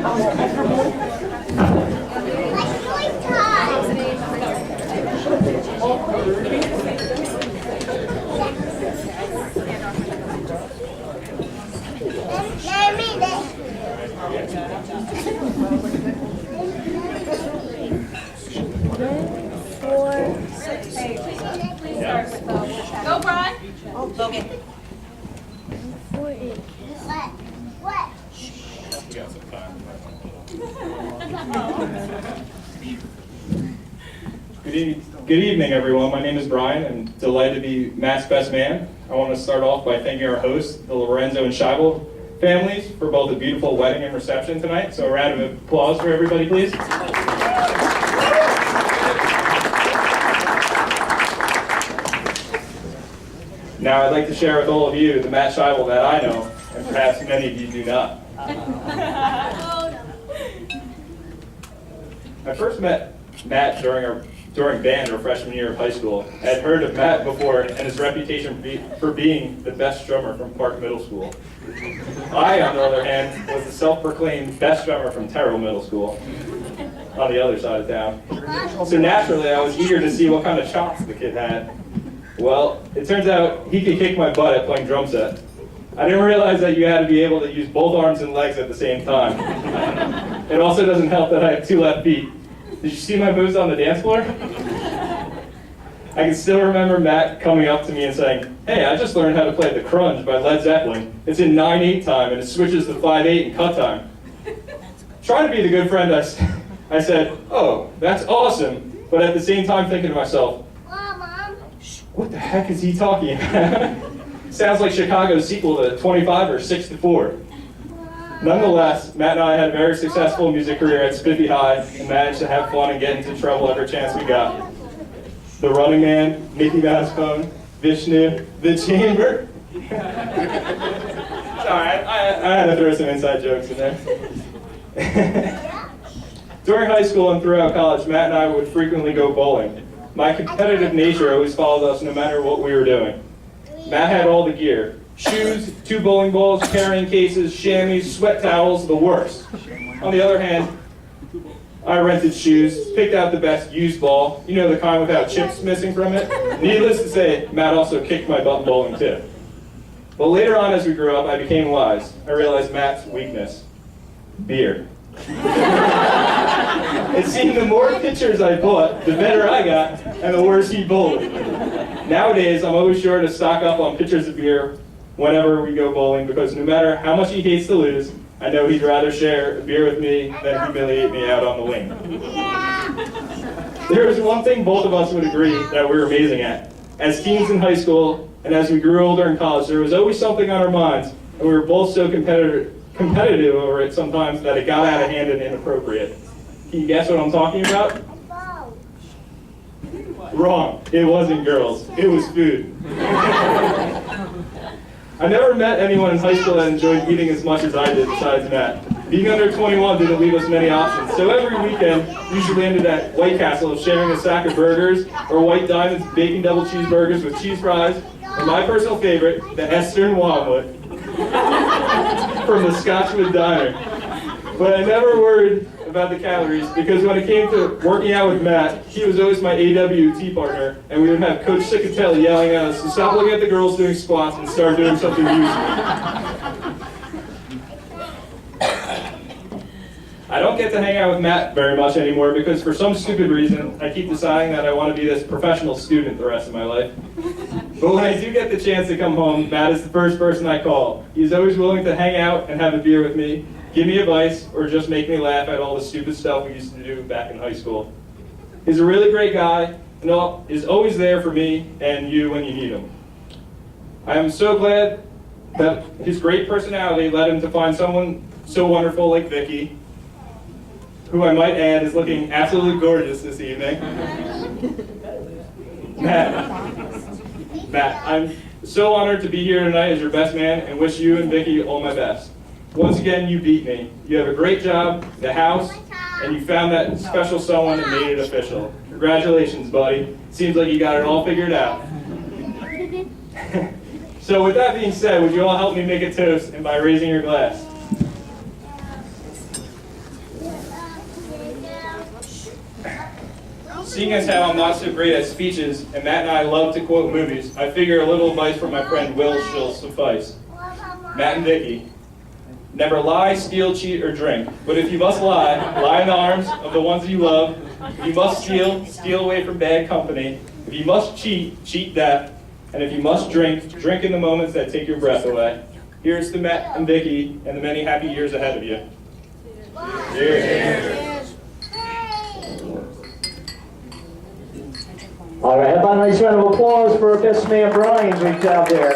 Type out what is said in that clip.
Go, Brian. Logan. What? Good evening, everyone. My name is Brian. I'm delighted to be Matt's best man. I want to start off by thanking our hosts, the Lorenzo and Scheibel families, for both a beautiful wedding and reception tonight. So a round of applause for everybody, please. Now I'd like to share with all of you the Matt Scheibel that I know, and perhaps many of you do not. I first met Matt during band our freshman year of high school. I had heard of Matt before and his reputation for being the best drummer from Park Middle School. I, on the other hand, was the self-proclaimed best drummer from Terrell Middle School, on the other side of town. So naturally, I was eager to see what kind of chops the kid had. Well, it turns out he could kick my butt at playing drum set. I didn't realize that you had to be able to use both arms and legs at the same time. It also doesn't help that I have two left feet. Did you see my moves on the dance floor? I can still remember Matt coming up to me and saying, "Hey, I just learned how to play The Crunge by Led Zeppelin. It's in 9/8 time and it switches to 5/8 in cut time." Trying to be the good friend, I said, "Oh, that's awesome," but at the same time thinking to myself, what the heck is he talking about? Sounds like Chicago's sequel to 25 or 6-4. Nonetheless, Matt and I had a very successful music career at Spiffy High and managed to have fun and get into trouble every chance we got. The Running Man, Mickey Mouse Phone, Vishnu, The Chamber. Sorry, I had to throw some inside jokes in there. During high school and throughout college, Matt and I would frequently go bowling. My competitive nature always followed us no matter what we were doing. Matt had all the gear. Shoes, 2 bowling balls, carrying cases, chamois, sweat towels, the worst. On the other hand, I rented shoes, picked out the best used ball, you know, the kind without chips missing from it. Needless to say, Matt also kicked my butt in bowling too. But later on as we grew up, I became wise. I realized Matt's weakness: beer. It seemed the more pictures I bought, the better I got, and the worse he bowled. Nowadays, I'm always sure to stock up on pitchers of beer whenever we go bowling, because no matter how much he hates to lose, I know he'd rather share a beer with me than humiliate me out on the wing. There was one thing both of us would agree that we were amazing at. As teens in high school, and as we grew older in college, there was always something on our minds, and we were both so competitive over it sometimes that it got out of hand and inappropriate. Can you guess what I'm talking about? Wrong. It wasn't girls. It was food. I never met anyone in high school that enjoyed eating as much as I did besides Matt. Being under 21 didn't leave us many options, so every weekend usually ended at White Castle sharing a sack of burgers, or White Diamond's bacon double cheeseburgers with cheese fries, or my personal favorite, the Esther and Wildwood from the Scotchwood Diner. But I never worried about the calories, because when it came to working out with Matt, he was always my AWT partner, and we would have Coach Cicatelli yelling at us to stop looking at the girls doing squats and start doing something useful. I don't get to hang out with Matt very much anymore because for some stupid reason, I keep deciding that I want to be this professional student the rest of my life. But when I do get the chance to come home, Matt is the first person I call. He's always willing to hang out and have a beer with me, give me advice, or just make me laugh at all the stupid stuff we used to do back in high school. He's a really great guy and is always there for me and you when you need him. I am so glad that his great personality led him to find someone so wonderful like Vicky, who I might add is looking absolutely gorgeous this evening. Matt, I'm so honored to be here tonight as your best man and wish you and Vicky all my best. Once again, you beat me. You have a great job, the house, and you found that special someone and made it official. Congratulations, buddy. Seems like you got it all figured out. So with that being said, would you all help me make a toast and by raising your glass? seeing as how I'm not so great at speeches, and Matt and I love to quote movies, I figure a little advice from my friend Will shall suffice. Matt and Vicky, never lie, steal, cheat, or drink. But if you must lie, lie in the arms of the ones you love. If you must steal, steal away from bad company. If you must cheat, cheat death. And if you must drink, drink in the moments that take your breath away. Here's to Matt and Vicky and the many happy years ahead of you. Cheers. All right, how about a nice round of applause for our best man, Brian. Great job there.